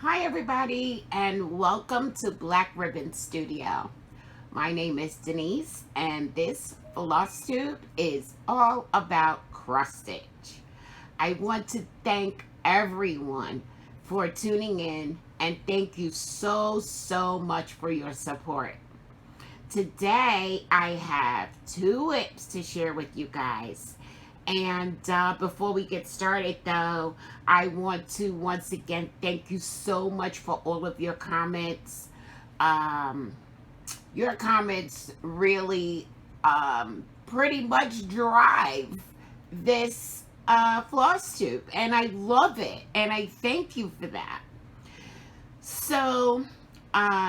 Hi everybody and welcome to Black Ribbon Studio. My name is Denise and this FlossTube is all about cross stitch. I want to thank everyone for tuning in and thank you so much for your support. Today I have two whips to share with you guys. And before we get started, though, I want to once again thank you so much for all of your comments. Your comments really pretty much drive this floss tube, and I love it, and I thank you for that. So,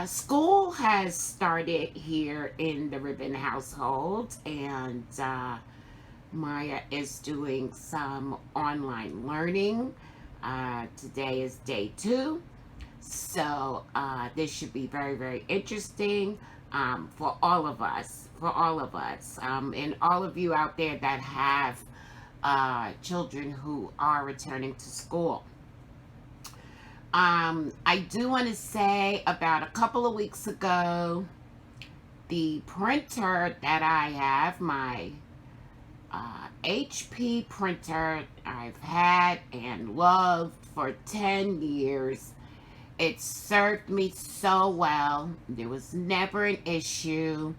school has started here in the Ribbon household, and Maya is doing some online learning. Today is day 2. So this should be very interesting for all of us. And all of you out there that have children who are returning to school. I do want to say about a couple of weeks ago, the printer that I have, my HP printer I've had and loved for 10 years. It served me so well. There was never an issue.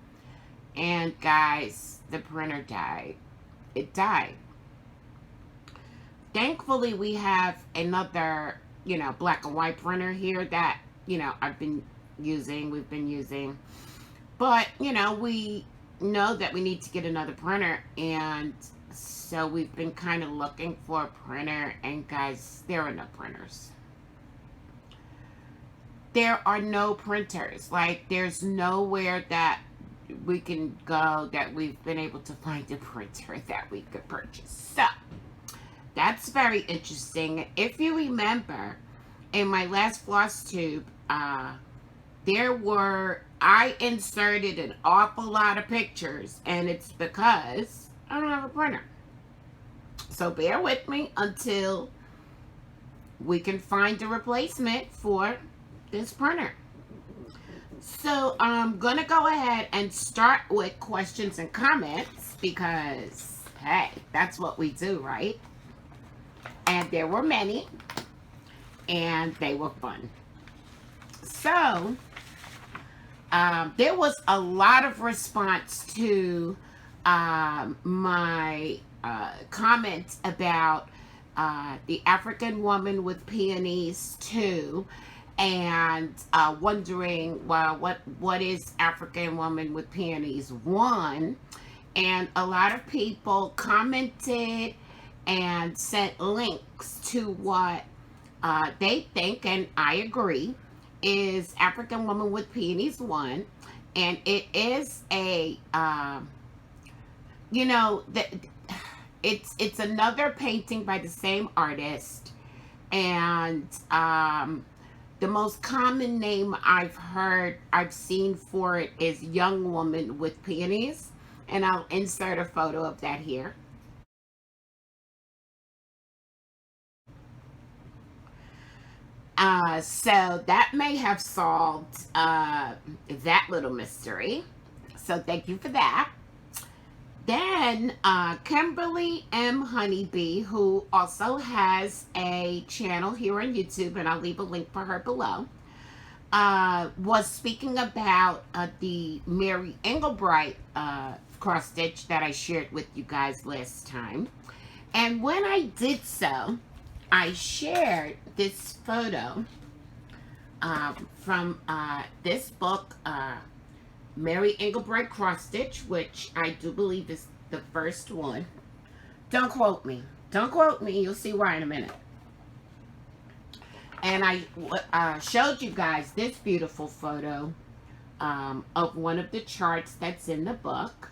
And guys, the printer died. It died. Thankfully, we have another, black and white printer here that, we've been using. But, we know that we need to get another printer, and so we've been kind of looking for a printer, and guys, there are no printers. There are no printers. Like, there's nowhere that we can go that we've been able to find a printer that we could purchase. So that's very interesting. If you remember, in my last floss tube, I inserted an awful lot of pictures, and it's because I don't have a printer. So bear with me until we can find a replacement for this printer. So I'm going to go ahead and start with questions and comments because, hey, that's what we do, right? And there were many, and they were fun. So there was a lot of response to my comments about the African Woman with Peonies 2, and wondering, well, what is African Woman with Peonies 1? And a lot of people commented and sent links to what they think, and I agree, is African Woman with Peonies 1, and it is a it's another painting by the same artist, and the most common name I've seen for it is Young Woman with Peonies, and I'll insert a photo of that here. So that may have solved that little mystery. So thank you for that. Then Kimberly M. Honeybee, who also has a channel here on YouTube, and I'll leave a link for her below, was speaking about the Mary Engelbreit cross stitch that I shared with you guys last time. And when I did so, I shared this photo from this book, Mary Engelbreit Cross Stitch, which I do believe is the first one. Don't quote me. Don't quote me. You'll see why in a minute. And I showed you guys this beautiful photo of one of the charts that's in the book.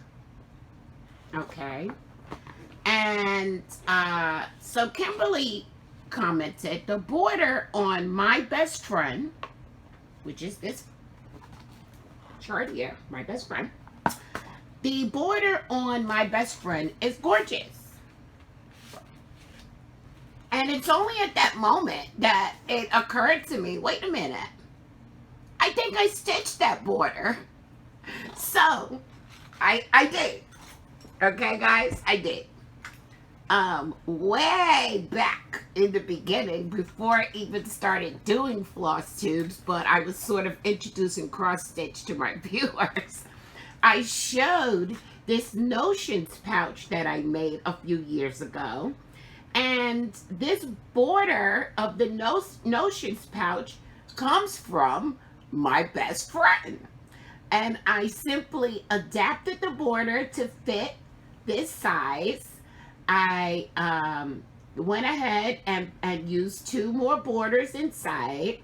Okay. And so Kimberly commented, the border on My Best Friend, which is this chart here, My Best Friend, the border on My Best Friend is gorgeous. And it's only at that moment that it occurred to me, wait a minute, I think I stitched that border. So, I did. Okay, guys, I did. Way back in the beginning, before I even started doing floss tubes, but I was sort of introducing cross stitch to my viewers, I showed this notions pouch that I made a few years ago. And this border of the notions pouch comes from my best friend. And I simply adapted the border to fit this size. I went ahead and used 2 more borders inside,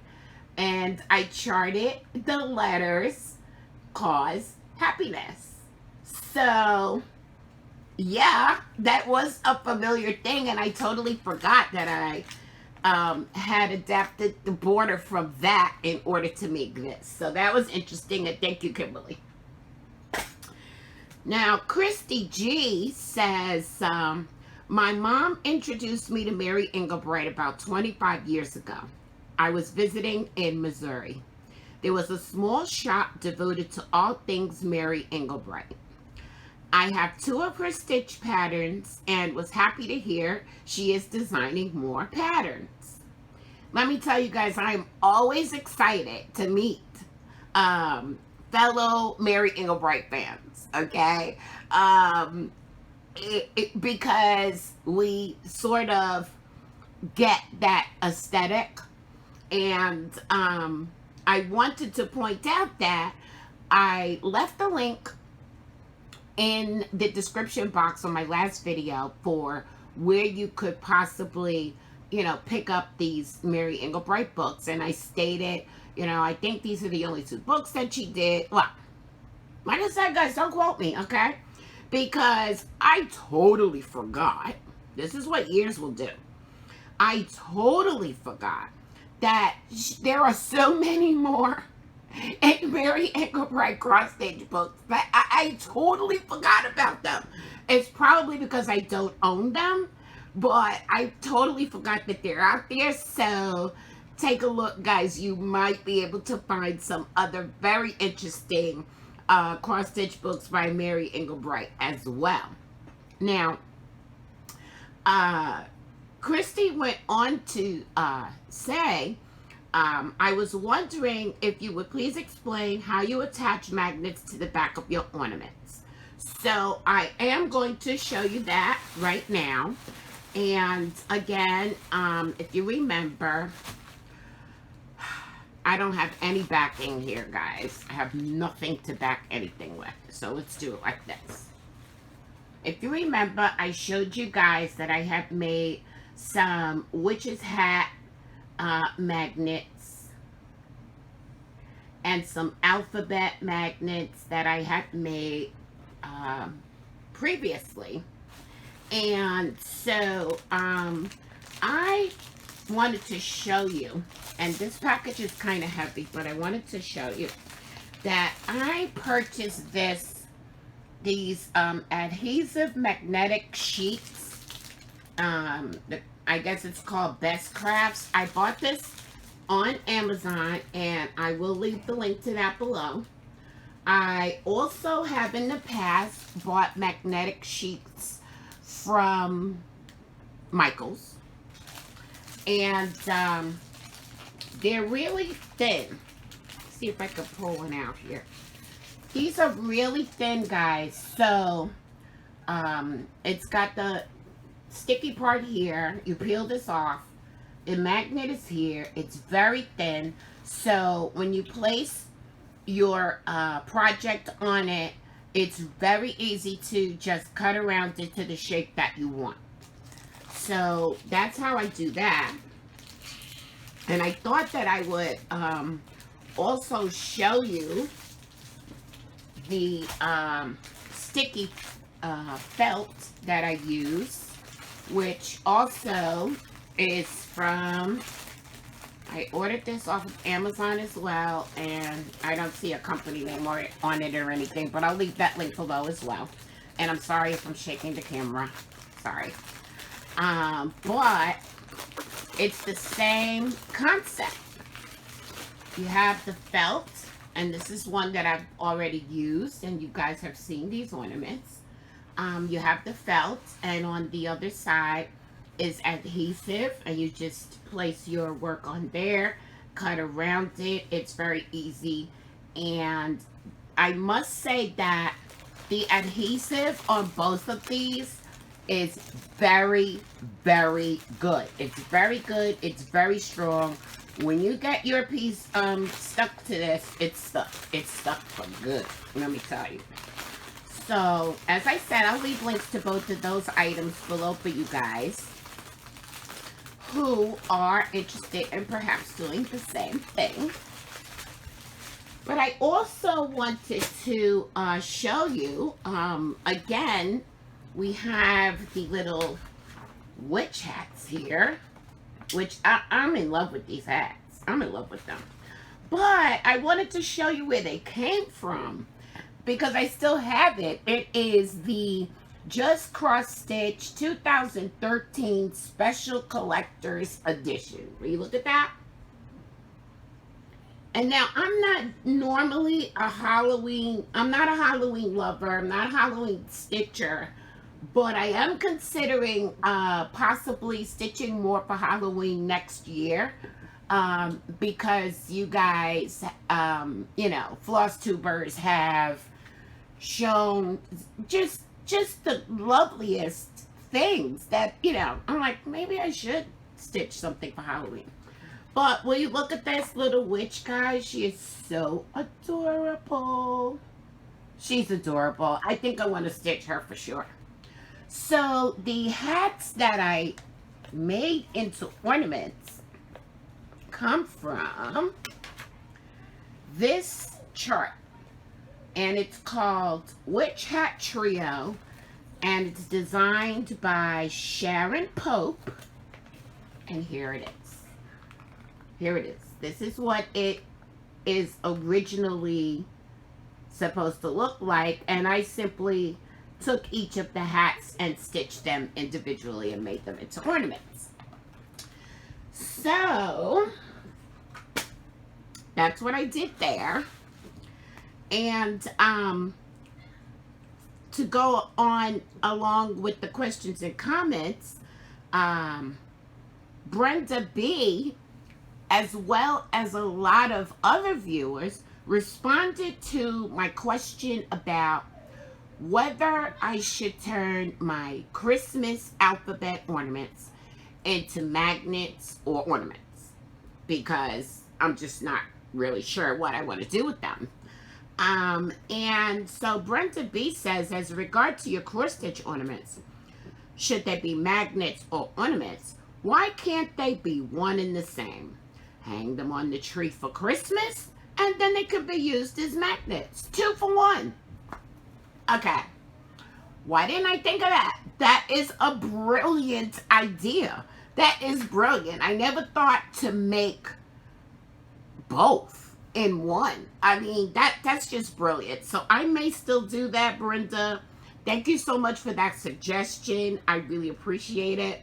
and I charted the letters cause happiness. So yeah, that was a familiar thing, and I totally forgot that I had adapted the border from that in order to make this. So that was interesting, and thank you, Kimberly. Now, Christy G says, my mom introduced me to Mary Engelbreit about 25 years ago. I was visiting in Missouri. There was a small shop devoted to all things Mary Engelbreit. I have 2 of her stitch patterns and was happy to hear she is designing more patterns. Let me tell you guys, I'm always excited to meet fellow Mary Engelbreit fans, okay? Because we sort of get that aesthetic, and I wanted to point out that I left the link in the description box on my last video for where you could possibly, you know, pick up these Mary Engelbreit books. And I stated, you know, I think these are the only 2 books that she did. Well, like I said, guys, don't quote me, okay? Because I totally forgot. This is what years will do. I totally forgot that there are so many more and Mary Engelbreit cross stitch books, but I totally forgot about them. It's probably because I don't own them, but I totally forgot that they're out there. So take a look, guys. You might be able to find some other very interesting cross stitch books by Mary Engelbreit as well. Now, Christy went on to say, I was wondering if you would please explain how you attach magnets to the back of your ornaments. So I am going to show you that right now. And again, if you remember, I don't have any backing here, guys. I have nothing to back anything with. So let's do it like this. If you remember, I showed you guys that I have made some witch's hat magnets and some alphabet magnets that I had made previously. And so I wanted to show you, and this package is kind of heavy, but I wanted to show you that I purchased these adhesive magnetic sheets. I guess it's called Best Crafts. I bought this on Amazon, and I will leave the link to that below. I also have in the past bought magnetic sheets from Michaels, and they're really thin. Let's see if I can pull one out here. These are really thin, guys. So it's got the sticky part here. You peel this off. The magnet is here. It's very thin. So when you place your project on it, it's very easy to just cut around it to the shape that you want. So that's how I do that. And I thought that I would also show you the sticky felt that I use, which also is from, I ordered this off of Amazon as well, and I don't see a company name on it or anything, but I'll leave that link below as well. And I'm sorry if I'm shaking the camera. Sorry. But It's the same concept. You have the felt, and this is one that I've already used, and you guys have seen these ornaments. You have the felt, and on the other side is adhesive, and you just place your work on there, cut around it. It's very easy, and I must say that the adhesive on both of these is very, very good. It's very good. It's very strong. When you get your piece stuck to this, it's stuck. It's stuck for good. Let me tell you. So, as I said, I'll leave links to both of those items below for you guys who are interested in perhaps doing the same thing. But I also wanted to show you, again, we have the little witch hats here, which I'm in love with these hats. I'm in love with them. But I wanted to show you where they came from because I still have it. It is the Just Cross Stitch 2013 Special Collector's Edition. Will you look at that? And now, I'm not normally a Halloween, I'm not a Halloween lover, I'm not a Halloween stitcher, but I am considering possibly stitching more for Halloween next year because you guys, you know, FlossTubers have shown just the loveliest things that, you know, I'm like, maybe I should stitch something for Halloween. But will you look at this little witch, guys? She is so adorable. She's adorable. I think I want to stitch her for sure. So the hats that I made into ornaments come from this chart. And it's called Witch Hat Trio. And it's designed by Sharon Pope. And here it is. Here it is. This is what it is originally supposed to look like. And I simply took each of the hats and stitched them individually and made them into ornaments. So, that's what I did there. And to go on along with the questions and comments, Brenda B., as well as a lot of other viewers, responded to my question about whether I should turn my Christmas alphabet ornaments into magnets or ornaments, because I'm just not really sure what I want to do with them. And so Brenda B says, as regard to your cross stitch ornaments, should they be magnets or ornaments? Why can't they be one and the same? Hang them on the tree for Christmas, and then they could be used as magnets. 2 for 1. Okay. Why didn't I think of that? That is a brilliant idea. That is brilliant. I never thought to make both in one. I mean, that's just brilliant. So I may still do that, Brenda. Thank you so much for that suggestion. I really appreciate it.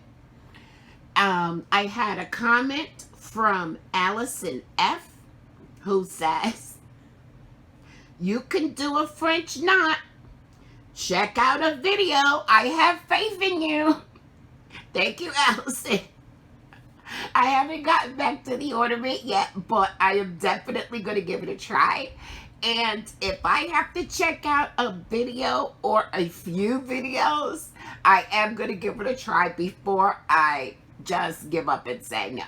I had a comment from Allison F., who says, you can do a French knot. Check out a video. I have faith in you. Thank you, Allison. I haven't gotten back to the ornament yet, but I am definitely going to give it a try. And if I have to check out a video or a few videos, I am going to give it a try before I just give up and say no.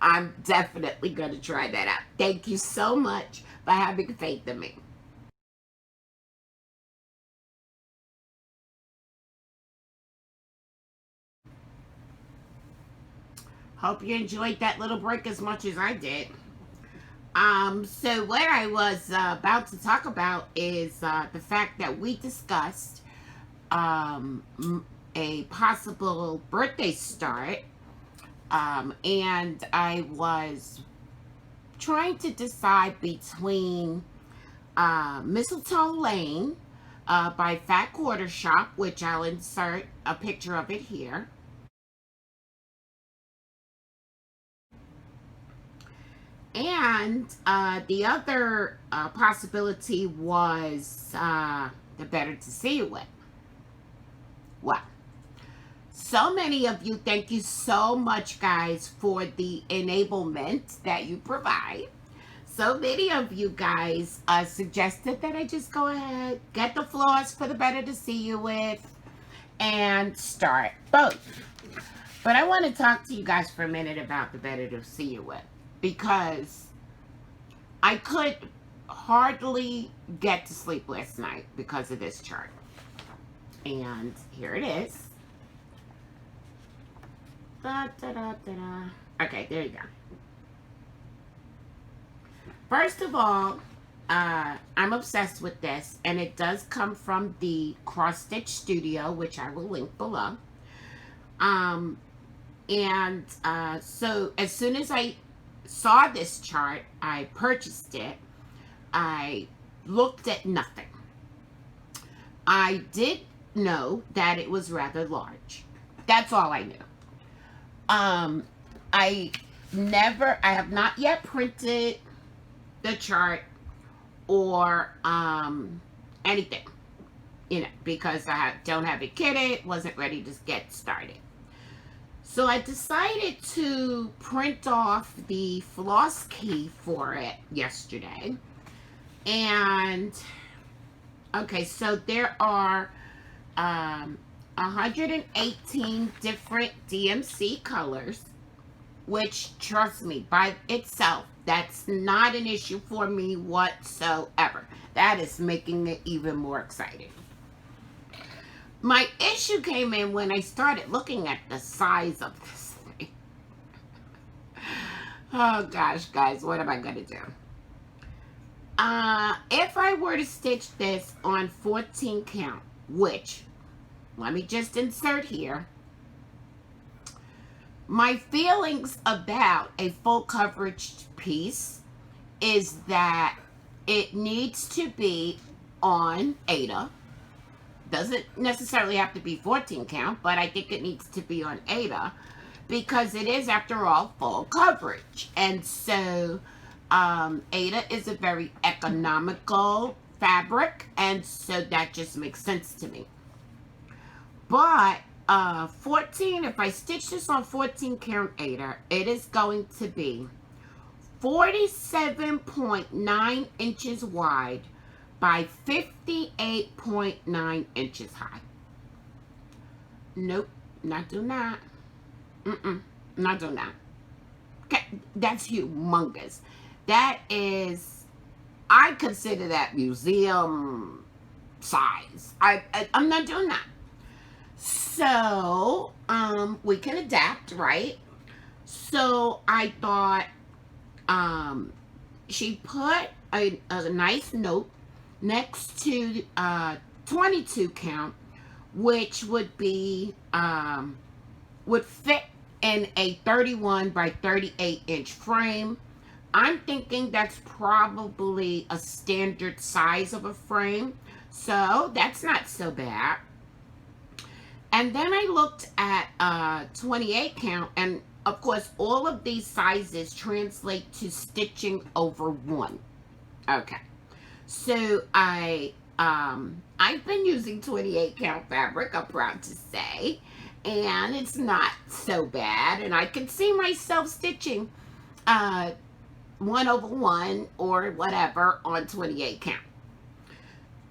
I'm definitely going to try that out. Thank you so much for having faith in me. Hope you enjoyed that little break as much as I did. So what I was about to talk about is the fact that we discussed a possible birthday start. And I was trying to decide between Mistletoe Lane by Fat Quarter Shop, which I'll insert a picture of it here, And the other possibility was the better to see you with. Well, so many of you, thank you so much, guys, for the enablement that you provide. So many of you guys suggested that I just go ahead, get the floss for the better to see you with, and start both. But I want to talk to you guys for a minute about the better to see you with, because I could hardly get to sleep last night because of this chart. And here it is. Da, da, da, da, da. Okay, there you go. First of all, I'm obsessed with this, and it does come from the Cross Stitch Studio, which I will link below. So as soon as I saw this chart, I purchased it. I looked at nothing. I did know that it was rather large. That's all I knew. I have not yet printed the chart or anything, because I don't have it kitted, wasn't ready to get started. So I decided to print off the floss key for it yesterday. And okay, so there are 118 different DMC colors, which, trust me, by itself, that's not an issue for me whatsoever. That is making it even more exciting. My issue came in when I started looking at the size of this thing. Oh gosh, guys, what am I going to do? If I were to stitch this on 14 count, which, let me just insert here, my feelings about a full coverage piece is that it needs to be on Aida. Doesn't necessarily have to be 14 count, but I think it needs to be on Aida, because it is, after all, full coverage. And so Aida is a very economical fabric, and so that just makes sense to me. But 14, if I stitch this on 14 count Aida, it is going to be 47.9 inches wide by 58.9 inches high. Nope, not doing that. Not doing that. Okay, that's humongous. That is, I consider that museum size. I'm not doing that. So, we can adapt, right? So I thought, she put a nice note next to 22 count, which would be would fit in a 31 by 38 inch frame. I'm thinking that's probably a standard size of a frame, so that's not so bad. And then I looked at 28 count, and of course all of these sizes translate to stitching over 1. Okay, so I've been using 28 count fabric, I'm proud to say, and it's not so bad, and I can see myself stitching 1 over 1 or whatever on 28 count.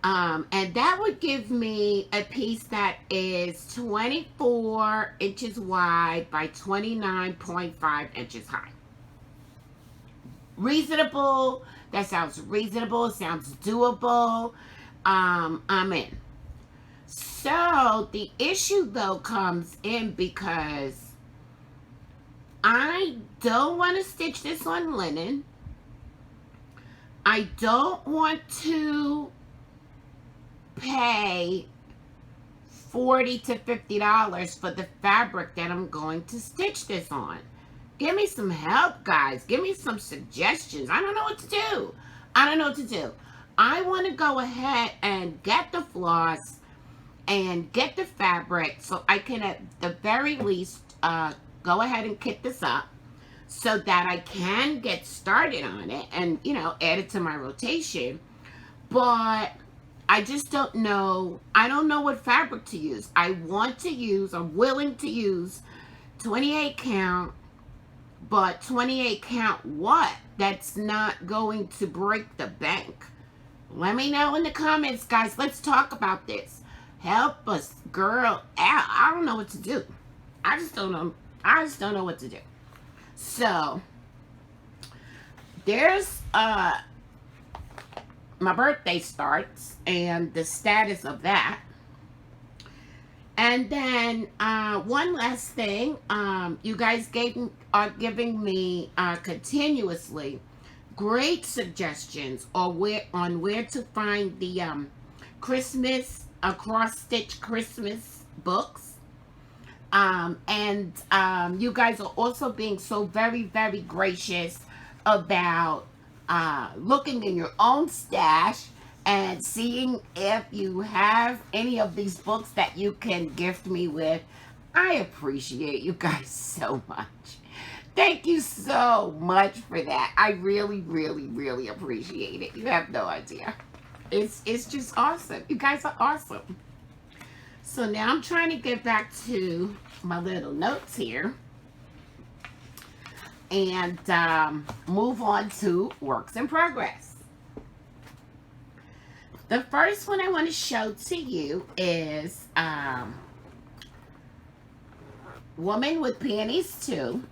And that would give me a piece that is 24 inches wide by 29.5 inches high. Reasonable. That sounds reasonable. Sounds doable. I'm in. So the issue though comes in because I don't want to stitch this on linen. I don't want to pay $40 to $50 for the fabric that I'm going to stitch this on. Give me some help, guys. Give me some suggestions. I don't know what to do. I want to go ahead and get the floss and get the fabric so I can at the very least go ahead and kit this up so that I can get started on it and, you know, add it to my rotation. But I just don't know. I don't know what fabric to use. I'm willing to use 28 count, but 28 count what? That's not going to break the bank. Let me know in the comments, guys. Let's talk about this. Help us, girl. I don't know what to do. I just don't know. I just don't know what to do. So, there's, my birthday starts and the status of that. And then, one last thing, you guys are giving me, continuously great suggestions on where to find the, Christmas, cross-stitch Christmas books. You guys are also being so very, very gracious about looking in your own stash and seeing if you have any of these books that you can gift me with. I appreciate you guys so much. Thank you so much for that. I really, really, really appreciate it. You have no idea. It's just awesome. You guys are awesome. So now I'm trying to get back to my little notes here and move on to works in progress. The first one I want to show to you is Woman with Panties Too,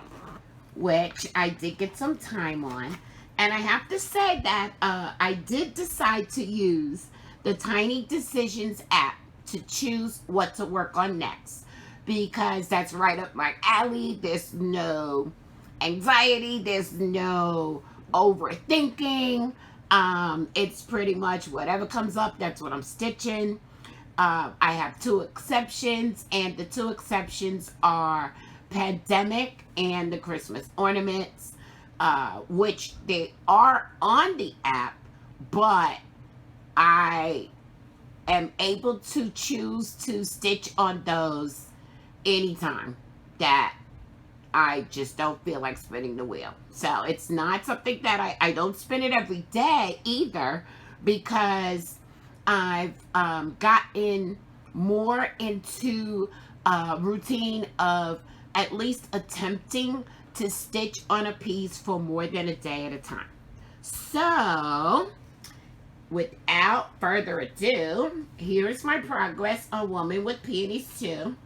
which I did get some time on. And I have to say that I did decide to use the Tiny Decisions app to choose what to work on next, because that's right up my alley. There's no anxiety, there's no overthinking. It's pretty much whatever comes up, that's what I'm stitching. I have 2 exceptions, and the 2 exceptions are Pandemic and the Christmas ornaments, which they are on the app, but I am able to choose to stitch on those anytime that I just don't feel like spinning the wheel. So it's not something that I don't spin it every day either, because I've gotten more into a routine of at least attempting to stitch on a piece for more than a day at a time. So without further ado, here's my progress on Woman with Panties Too.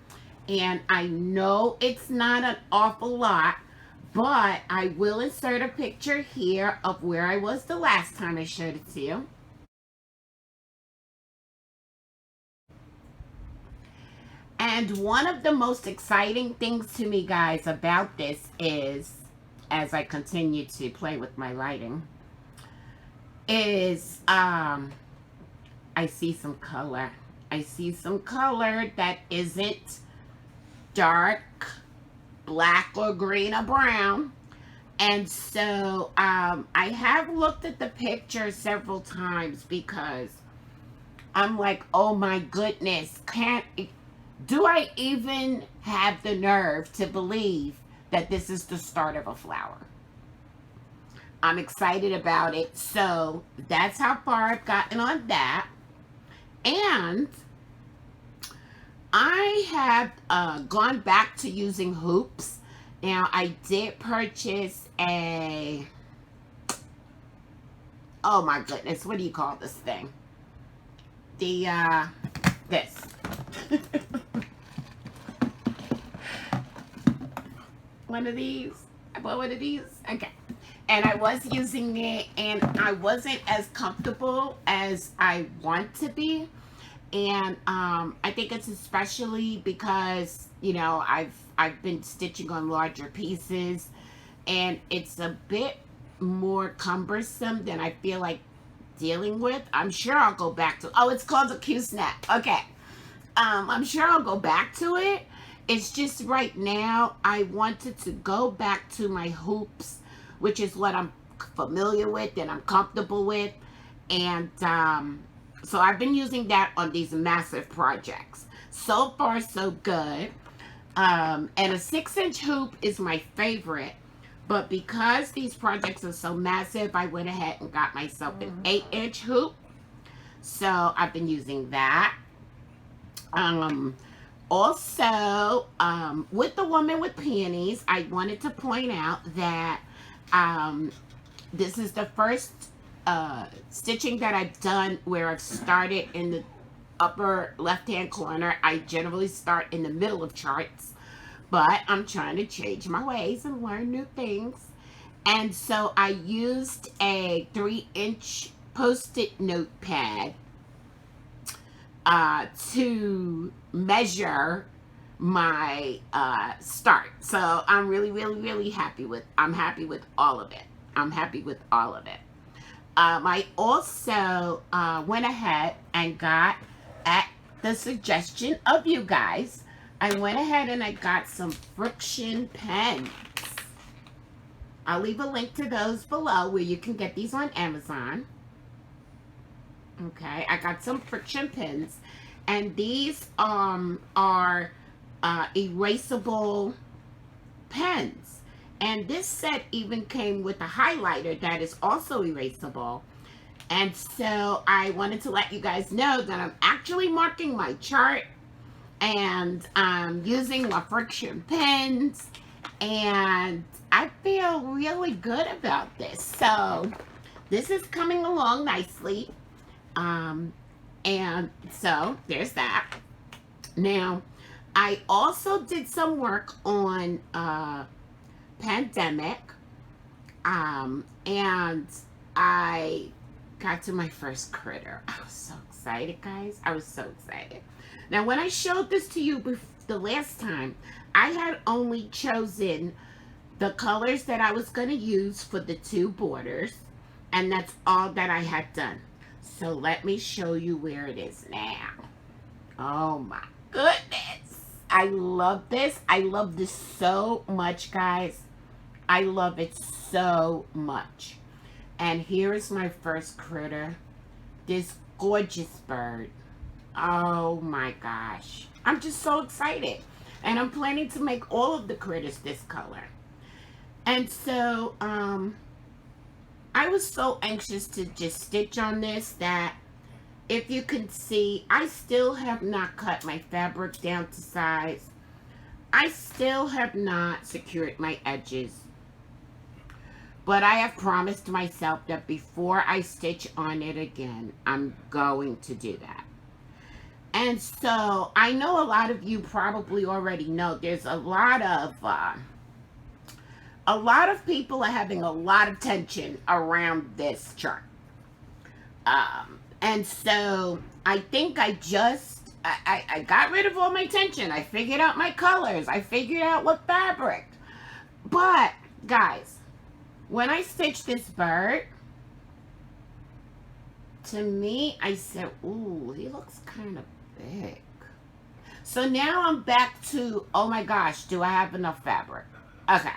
And I know it's not an awful lot, but I will insert a picture here of where I was the last time I showed it to you. And one of the most exciting things to me, guys, about this is, as I continue to play with my lighting, is I see some color. I see some color that isn't dark black or green or brown. And so I have looked at the picture several times, because I'm like, oh my goodness, do I even have the nerve to believe that this is the start of a flower? I'm excited about it. So that's how far I've gotten on that. And I have gone back to using hoops. Now, I did purchase a, oh my goodness, what do you call this thing? This. One of these. I bought one of these. Okay. And I was using it, and I wasn't as comfortable as I want to be. And I think it's especially because, you know, I've been stitching on larger pieces, and it's a bit more cumbersome than I feel like dealing with. I'm sure I'll go back to, oh, it's called a Q-snap. Okay. I'm sure I'll go back to it. It's just right now I wanted to go back to my hoops, which is what I'm familiar with and I'm comfortable with. And so I've been using that on these massive projects. So far, so good. And a 6-inch hoop is my favorite, But because these projects are so massive, I went ahead and got myself an 8-inch hoop. So I've been using that. Also, with the woman with peonies, I wanted to point out that this is the first stitching that I've done where I've started in the upper left-hand corner. I generally start in the middle of charts, but I'm trying to change my ways and learn new things. And so I used a 3-inch post-it notepad to measure my start. So I'm really happy with, I'm happy with all of it. I'm happy with all of it. I also went ahead and got, at the suggestion of you guys, I went ahead and I got some friction pens. I'll leave a link to those below where you can get these on Amazon. Okay, I got some friction pens, and these are erasable pens. And this set even came with a highlighter that is also erasable. And so I wanted to let you guys know that I'm actually marking my chart, and I'm using my friction pens, and I feel really good about this. So this is coming along nicely. And so there's that. Now, I also did some work on Pandemic, and I got to my first critter. I was so excited, guys. I was so excited. Now, when I showed this to you the last time, I had only chosen the colors that I was going to use for the 2 borders, and that's all that I had done. So let me show you where it is now. Oh my goodness. I love this. I love this so much, guys. I love it so much. And here is my first critter. This gorgeous bird. Oh my gosh. I'm just so excited. And I'm planning to make all of the critters this color. And so, I was so anxious to just stitch on this that, if you can see, I still have not cut my fabric down to size. I still have not secured my edges. But I have promised myself that before I stitch on it again, I'm going to do that. And so, I know a lot of you probably already know there's a lot of people are having a lot of tension around this chart. And so I think I got rid of all my tension. I figured out my colors. I figured out what fabric. But, guys, when I stitched this bird, to me, I said, ooh, he looks kind of big. So now I'm back to, oh my gosh, do I have enough fabric? Okay.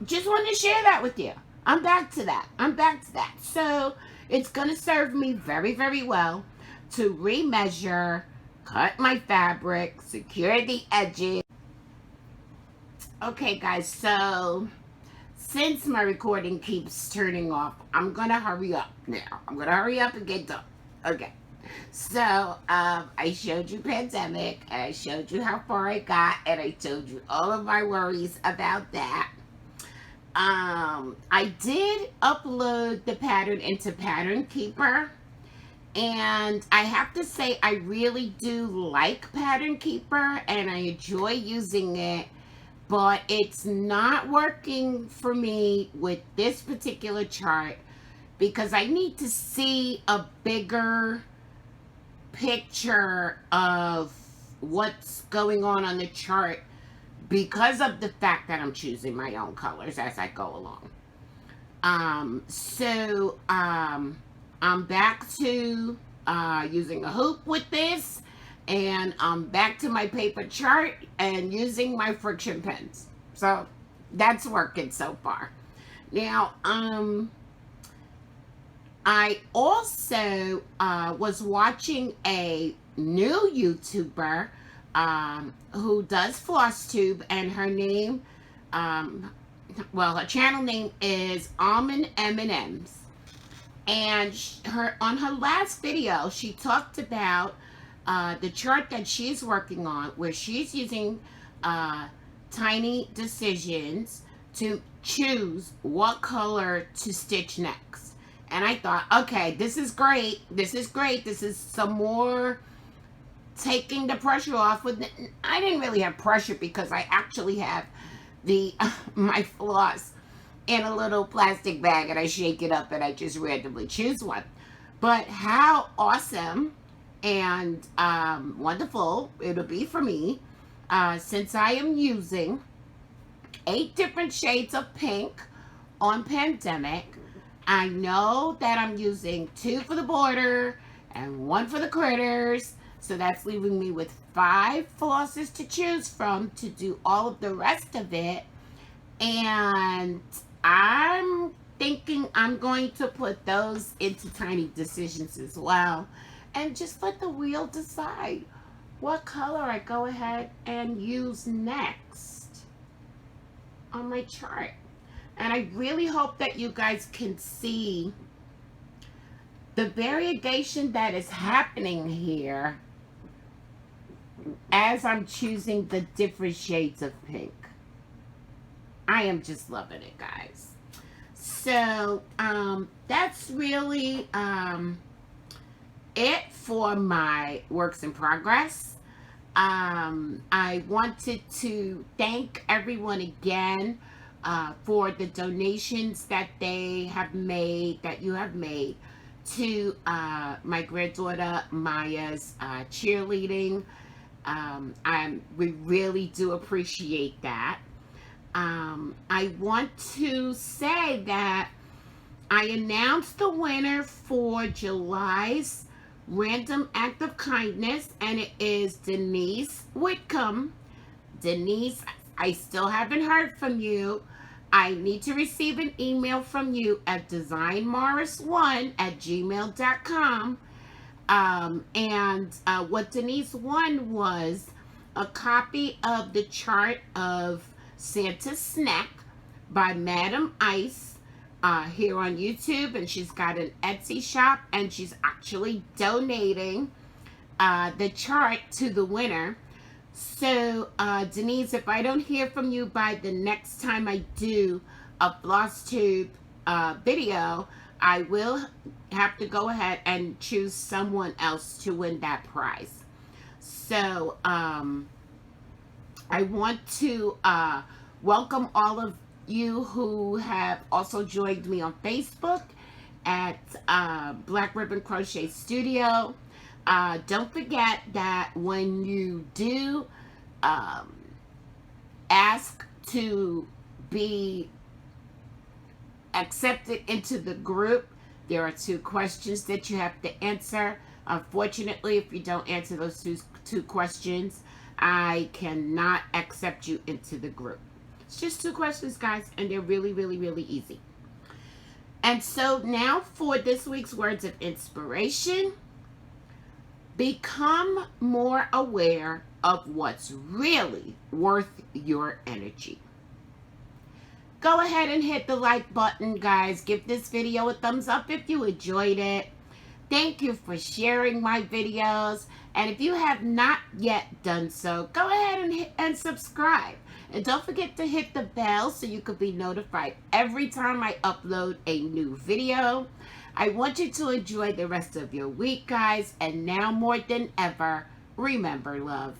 Just wanted to share that with you. I'm back to that. I'm back to that. So it's going to serve me very well to remeasure, cut my fabric, secure the edges. Okay, guys, so since my recording keeps turning off, I'm going to hurry up now. I'm going to hurry up and get done. Okay. So, I showed you Pandemic, and I showed you how far I got, and I told you all of my worries about that. I did upload the pattern into Pattern Keeper, and I have to say I really do like Pattern Keeper, and I enjoy using it, but it's not working for me with this particular chart because I need to see a bigger picture of what's going on the chart because of the fact that I'm choosing my own colors as I go along. I'm back to using a hoop with this, and I'm back to my paper chart and using my friction pens. So that's working so far. Now, I also was watching a new YouTuber who does FlossTube, and her name, well, her channel name is Almond M&Ms. And on her last video, she talked about the chart that she's working on, where she's using tiny decisions to choose what color to stitch next. And I thought, okay, this is great. This is great. This is some more taking the pressure off. I didn't really have pressure because I actually have my floss in a little plastic bag, and I shake it up and I just randomly choose one. But how awesome and wonderful it'll be for me, since I am using 8 different shades of pink on Pandemic. I know that I'm using 2 for the border and 1 for the critters, so that's leaving me with 5 flosses to choose from to do all of the rest of it. And I'm thinking I'm going to put those into tiny decisions as well, and just let the wheel decide what color I go ahead and use next on my chart. And I really hope that you guys can see the variegation that is happening here as I'm choosing the different shades of pink. I am just loving it, guys. So that's really it for my works in progress. I wanted to thank everyone again for the donations that you have made to my granddaughter Maya's cheerleading. We really do appreciate that. I want to say that I announced the winner for July's Random Act of Kindness, and it is Denise Whitcomb. Denise, I still haven't heard from you. I need to receive an email from you at designmorris1@gmail.com. What Denise won was a copy of the chart of Santa's Snack by Madam Ice here on YouTube, and she's got an Etsy shop, and she's actually donating the chart to the winner. So Denise, if I don't hear from you by the next time I do a FlossTube video, I will have to go ahead and choose someone else to win that prize. So I want to welcome all of you who have also joined me on Facebook at Black Ribbon Crochet Studio. Don't forget that when you do ask to be accepted into the group, there are 2 questions that you have to answer. Unfortunately, if you don't answer those two questions, I cannot accept you into the group. It's just 2 questions, guys, and they're really, really, really easy. And so now for this week's words of inspiration. Become more aware of what's really worth your energy. Go ahead and hit the like button, guys. Give this video a thumbs up if you enjoyed it. Thank you for sharing my videos. And if you have not yet done so, go ahead and subscribe. And don't forget to hit the bell so you could be notified every time I upload a new video. I want you to enjoy the rest of your week, guys. And now more than ever, remember, love.